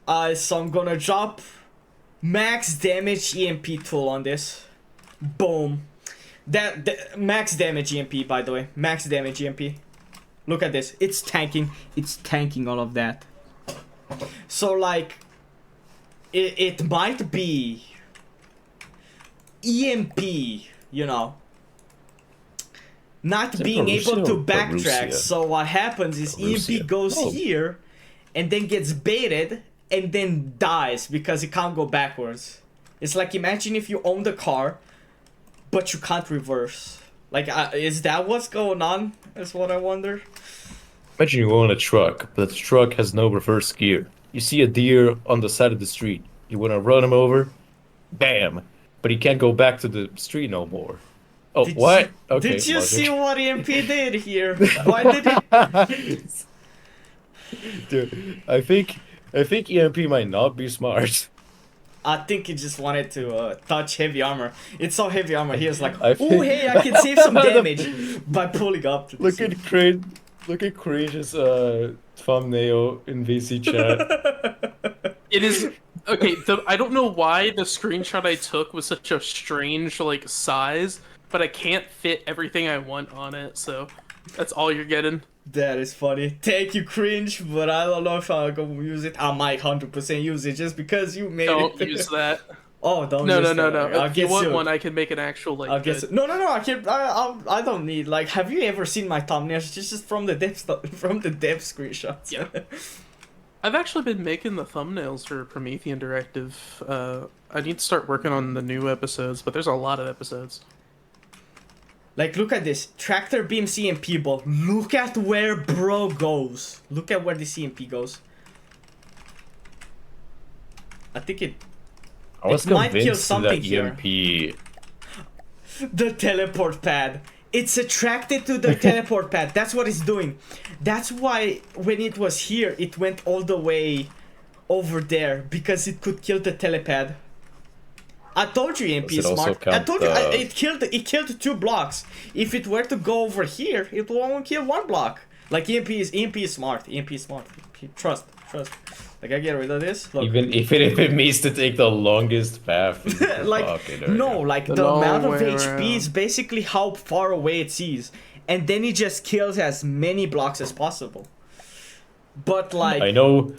So I'm gonna drop max damage EMP tool on this. Boom. That max damage EMP, by the way. Max damage EMP. Look at this. It's tanking. It's tanking all of that. So like, it might be EMP, you know, not being able to backtrack. So what happens is EMP goes here and then gets baited and then dies because it can't go backwards. It's like, imagine if you own the car but you can't reverse. Like, is that what's going on? Is what I wonder. Imagine you own a truck, but the truck has no reverse gear. You see a deer on the side of the street. You want to run him over? Bam! But he can't go back to the street no more. Oh, what? Okay, did you logic. see what EMP did here? Why did he... Dude, I think EMP might not be smart. I think he just wanted to touch heavy armor. It's so heavy armor. He was like, think... "Oh, hey, I can save some damage by pulling up." To look at Cringe. Look at Cringe's thumbnail in VC chat. It is okay. I don't know why the screenshot I took was such a strange like size, but I can't fit everything I want on it. So that's all you're getting. That is funny. Thank you, Cringe, but I don't know if I'm gonna use it. I might 100% use it just because you made Don't it. use that. Oh, don't no, use no, that. no, no. I'll If you get want sued. one, I can make an actual like. I'll get no, I can't. I don't need. Like, have you ever seen my thumbnails? Just from the dev screenshots. Yeah. I've actually been making the thumbnails for Promethean Directive. I need to start working on the new episodes, but there's a lot of episodes. Like, look at this. Tractor beam CMP ball. Look at where bro goes. Look at where the CMP goes. I think it might kill something here. The teleport pad. It's attracted to the teleport pad. That's what it's doing. That's why when it was here, it went all the way over there. Because it could kill the telepad. I told you EMP is smart. I told you it killed 2 blocks. If it were to go over here, it will only kill 1 block. Like EMP is smart. EMP is smart. Trust. Like, I get rid of this. Look. Even if it means to take the longest path. Like, no, like the amount of HP is basically how far away it sees, and then it just kills as many blocks as possible. But like, I know.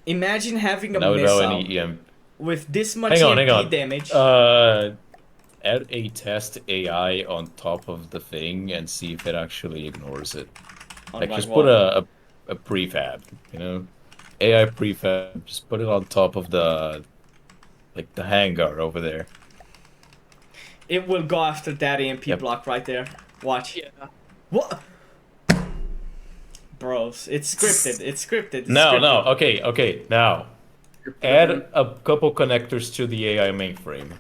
Imagine having a missile with this much EMP damage. Add a test AI on top of the thing and see if it actually ignores it. Like, just put a prefab, you know, AI prefab. Just put it on top of the hangar over there. It will go after that EMP block right there. Watch. Yeah. What? Bros, it's scripted. It's scripted. No. Okay. Now, add a couple connectors to the AI mainframe.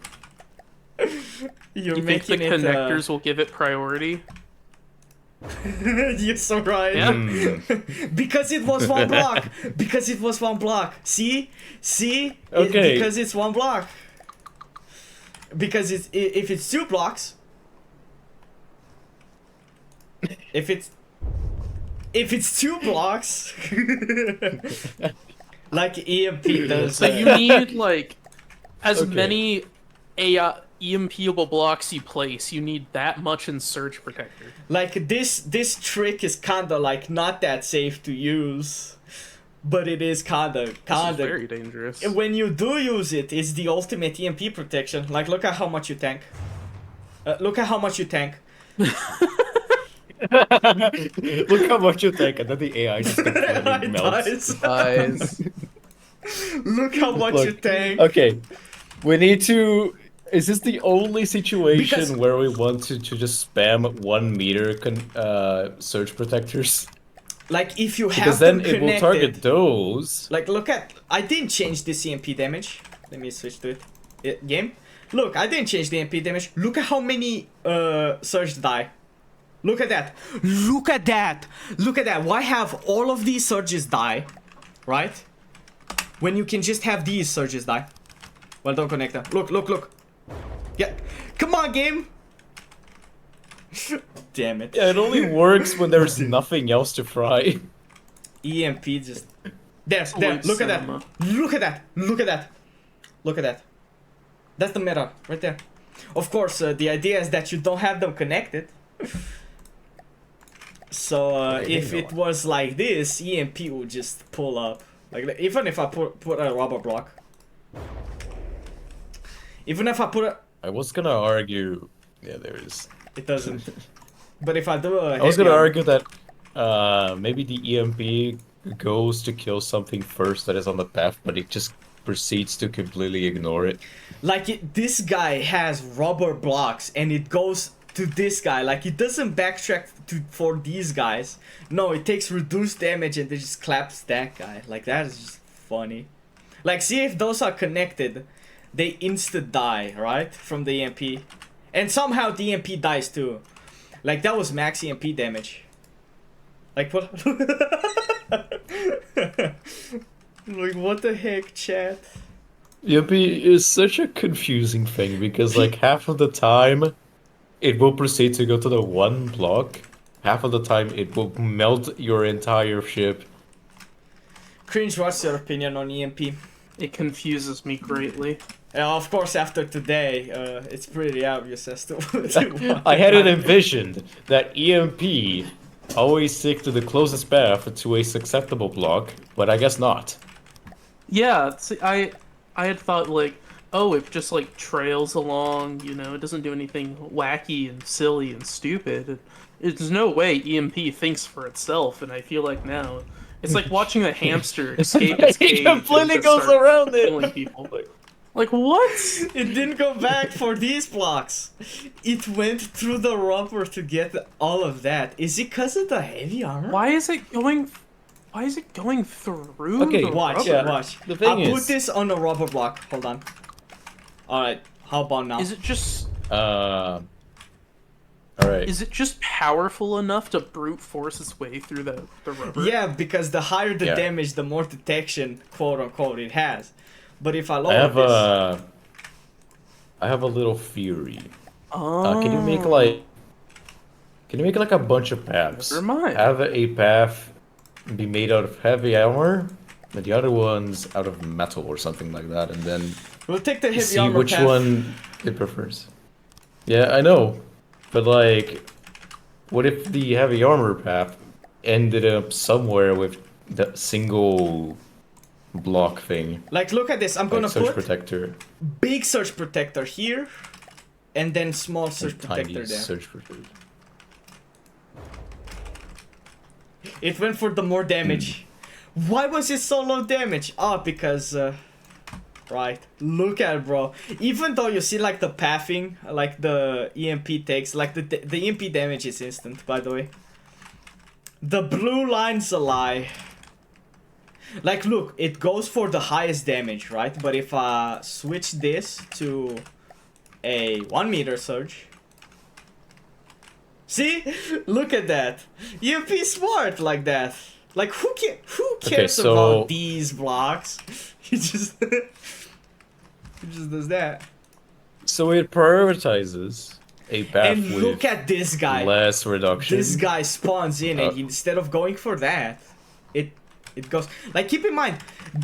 You think the connectors will give it priority? You're so right. Yeah. Because it was 1 block. Because it was 1 block. See? Okay. Because it's 1 block. Because if it's 2 blocks. If it's 2 blocks. Like EMP does. So you need like as many AI EMP-able blocks you place, you need that much in Surge Protector. Like, this trick is kinda like not that safe to use, but it is kinda very dangerous. When you do use it, it's the ultimate EMP protection. Like, look at how much you tank. Look at how much you tank. Look how much you tank, and then the AI just completely melts. Dies. Look how much you tank. Okay, we need to. Is this the only situation where we want to just spam 1 meter surge protectors? Like, if you have because then it will target those. Like, look at, I didn't change this EMP damage. Let me switch to it. Game. Look, I didn't change the EMP damage. Look at how many surge die. Look at that. Look at that. Look at that. Why have all of these surges die? Right? When you can just have these surges die. Well, don't connect them. Look. Yeah. Come on, game. Damn it. Yeah, it only works when there's nothing else to fry. EMP just there. Salute Look at that. cinema. Look at that. Look at that. Look at that. That's the meta right there. Of course, the idea is that you don't have them connected. So if it was like this, EMP would just pull up. Like even if I put a rubber block. Even if I put a... I was gonna argue... Yeah, there is. It doesn't. But if I do a... I was gonna argue that maybe the EMP goes to kill something first that is on the path, but it just proceeds to completely ignore it. Like, this guy has rubber blocks, and it goes to this guy. Like, it doesn't backtrack for these guys. No, it takes reduced damage, and it just claps that guy. Like, that is just funny. Like, see if those are connected, they insta-die, right? From the EMP. And somehow the EMP dies, too. Like, that was max EMP damage. Like, what? Like, what the heck, chat? EMP is such a confusing thing, because, like, half of the time, it will proceed to go to the one block. Half of the time, it will melt your entire ship. Cringe, what's your opinion on EMP? It confuses me greatly. Of course, after today, it's pretty obvious as to what I had it envisioned that EMP always stick to the closest path to a acceptable block, but I guess not. Yeah, see, I had thought like, oh, it just like trails along, you know, it doesn't do anything wacky and silly and stupid. There's no way EMP thinks for itself, and I feel like now it's like watching a hamster escape its cage. It completely and just goes start around killing it. people. Like what? It didn't go back for these blocks. It went through the rubber to get all of that. Is it because of the heavy armor? Why is it going? Why is it going through? Okay, the Watch, rubber? watch. The thing I'll put is- this on a rubber block. Hold on. Alright, how about now? Is it just? Alright. Is it just powerful enough to brute force its way through the rubber? Yeah, because the higher the Yeah. damage, the more detection, quote unquote, it has. But if I I lower have this... I have a little theory. Oh. Can you make like a bunch of paths? Never mind. Have a path be made out of heavy armor, and the other one's out of metal or something like that, and then We'll take the heavy see armor which path. one it prefers. Yeah, I know, but like, what if the heavy armor path ended up somewhere with the single block thing? Like, look at this. I'm Like gonna surge put protector, big surge protector here, and then small surge tiny protector there. surge protector. It went for the more damage. Why was it so low damage? Oh, because, right. Look at it, bro. Even though you see, like, the pathing, like, the EMP takes, like, the EMP damage is instant, by the way. The blue line's a lie. Like, look, it goes for the highest damage, right? But if I switch this to a 1 meter surge... See? Look at that. EMP smart like that. Like, who cares so- about these blocks? He just... he just does that. So it prioritizes a path And with look at this guy. less reduction. This guy spawns in and instead of going for that, it goes... Like, keep in mind,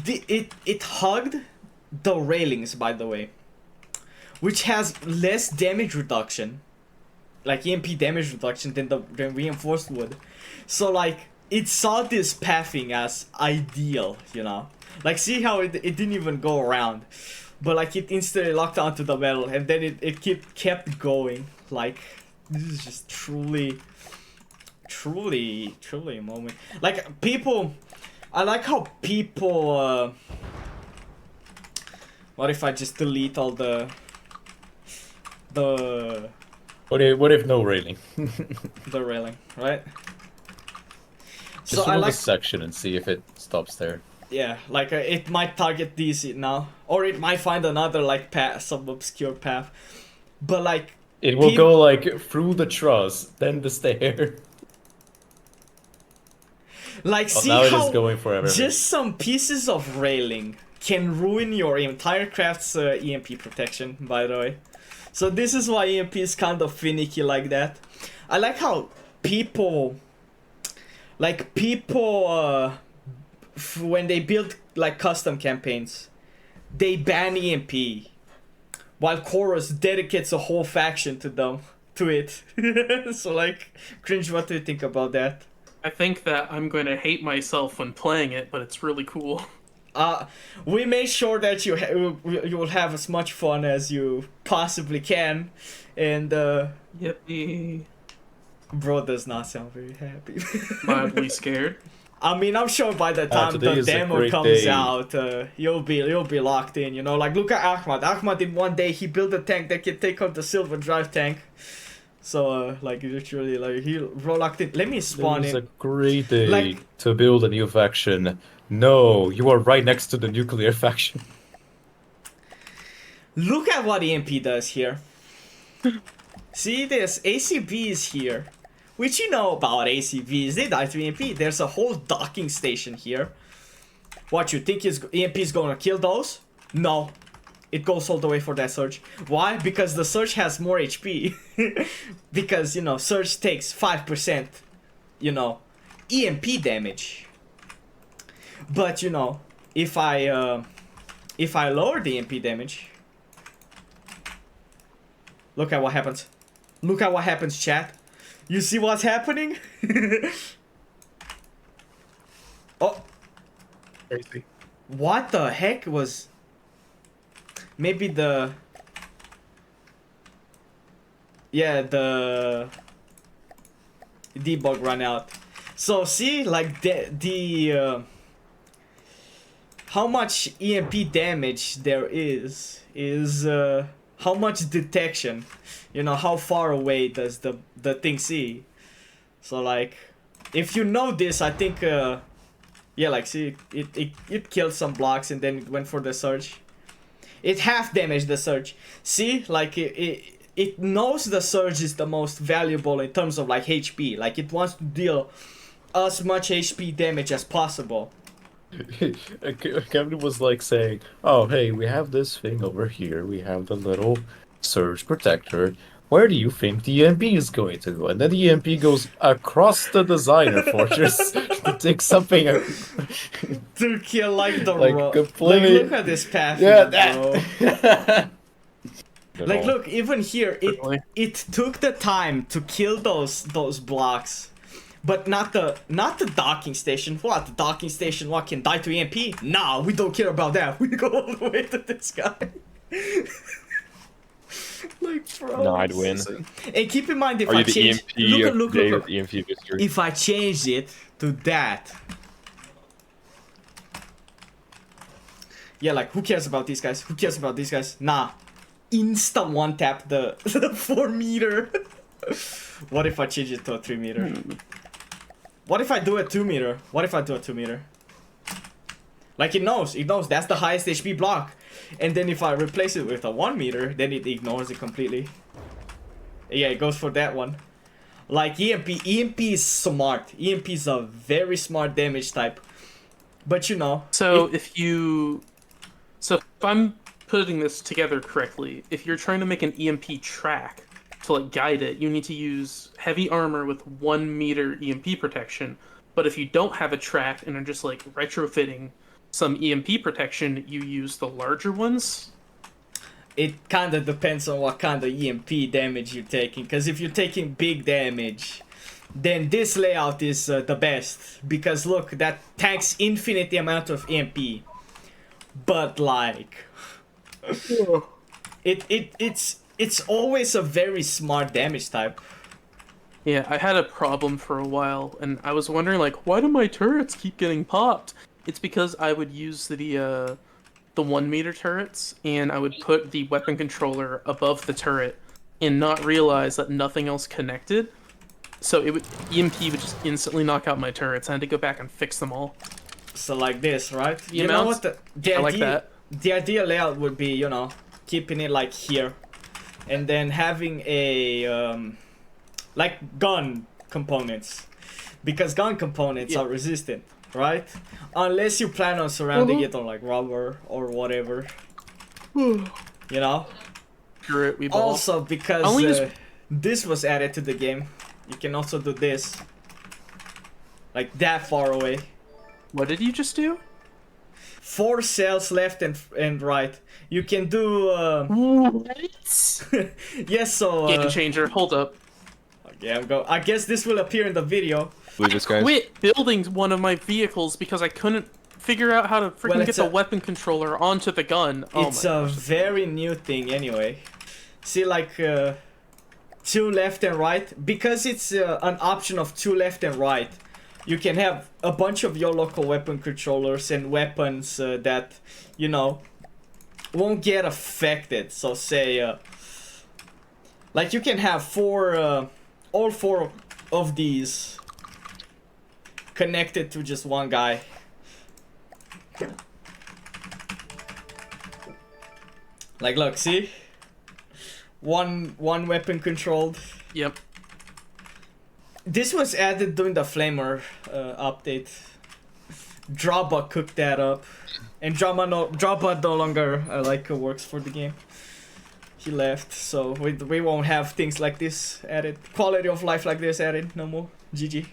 it hugged the railings, by the way. Which has less damage reduction. Like, EMP damage reduction than the reinforced would. So, like, it saw this pathing as ideal, you know? Like, see how it didn't even go around. But, like, it instantly locked onto the metal, and then it kept going. Like, this is just truly a moment. Like, people... I like how people... what if I just delete all the... What if no railing? the railing, right? Just So I remove like... a section and see if it stops there. Yeah, like it might target these now, or it might find another like path, some obscure path. But like It will go like through the truss, then the stair. Like Oh, see now it how is going for everything. just some pieces of railing can ruin your entire craft's EMP protection, by the way. So this is why EMP is kind of finicky like that. I like how people when they build like custom campaigns, they ban EMP, while Chorus dedicates a whole faction to it. So like, Cringe, what do you think about that? I think that I'm going to hate myself when playing it, but it's really cool. We made sure that you will have as much fun as you possibly can, and Yippee. bro does not sound very happy. Mildly scared. I mean, I'm sure by the time today the is a demo great comes day. out, you'll be locked in. You know, like look at Ahmad. Ahmad in one day he built a tank that can take out the silver drive tank. So like literally, like he locked in. Let me spawn It's a in. great day Like- to build a new faction. No, you are right next to the nuclear faction. Look at what EMP does here. See this? ACB is here. Which you know about ACVs, they die to EMP. There's a whole docking station here. What, you think EMP is gonna kill those? No. It goes all the way for that Surge. Why? Because the Surge has more HP. Because, you know, Surge takes 5%, you know, EMP damage. But, you know, if I lower the EMP damage... Look at what happens. Look at what happens, chat. You see what's happening? Oh. Crazy. What the heck was... Maybe the... Yeah, the... debug ran out. So see, like how much EMP damage there is how much detection, you know, how far away does the thing see. So like, if you know this, I think yeah, like see, it killed some blocks and then it went for the surge. It half damaged the surge. See, like it knows the surge is the most valuable in terms of like HP. Like it wants to deal as much HP damage as possible. Kevin was like saying, "Oh, hey, we have this thing over here. We have the little surge protector. Where do you think the EMP is going to go?" And then the EMP goes across the designer fortress to take something. To kill like the Like, completely- Like, look at this path, Yeah, bro. that. Like look, even here Really? it took the time to kill those blocks. But not the docking station. What? The docking station what can die to EMP? Nah, we don't care about that. We go all the way to this guy. Like bro. No, I'd win. And keep in mind if Are I you the change EMP look, day look. of EMP victory? If I changed it to that. Yeah, like who cares about these guys? Who cares about these guys? Nah. Insta one tap the 4 meter. What if I change it to a 3 meter? What if I do a 2 meter? What if I do a 2 meter? Like it knows that's the highest HP block. And then if I replace it with a 1 meter, then it ignores it completely. Yeah, it goes for that one. Like EMP is smart. EMP is a very smart damage type. But you know. So if I'm putting this together correctly, if you're trying to make an EMP track to like guide it, you need to use heavy armor with 1 meter EMP protection. But if you don't have a track and are just like retrofitting some EMP protection, you use the larger ones. It kind of depends on what kind of EMP damage you're taking. Because if you're taking big damage, then this layout is the best. Because look, that tanks infinite amount of EMP. But like, it's always a very smart damage type. Yeah, I had a problem for a while, and I was wondering like, why do my turrets keep getting popped? It's because I would use the 1 meter turrets, and I would put the weapon controller above the turret, and not realize that nothing else connected. So EMP would just instantly knock out my turrets. I had to go back and fix them all. So like this, right? The You know amounts? what the I like idea, that. the ideal layout would be, you know, keeping it like here, and then having a like gun components, because gun components are resistant, right? Unless you plan on surrounding it on like rubber or whatever, you know. Turret, we ball. Also, because Only use- this was added to the game, you can also do this, like that far away. What did you just do? 4 cells left and right. You can do. What? Yes, so. Game changer. Hold up. Yeah, I guess this will appear in the video. Believe this, guys. Quit building one of my vehicles because I couldn't figure out how to freaking Well, get it's the a- weapon controller onto the gun. Oh It's my a gosh. very new thing anyway. See, like 2 left and right, because it's an option of 2 left and right. You can have a bunch of your local weapon controllers and weapons that, you know, won't get affected. So say, like you can have all 4 of these connected to just one guy. Like, look, see? One weapon controlled. Yep. This was added during the Flamer update. Draba cooked that up. And Draba no longer works for the game. He left, so we won't have things like this added. Quality of life like this added no more. GG.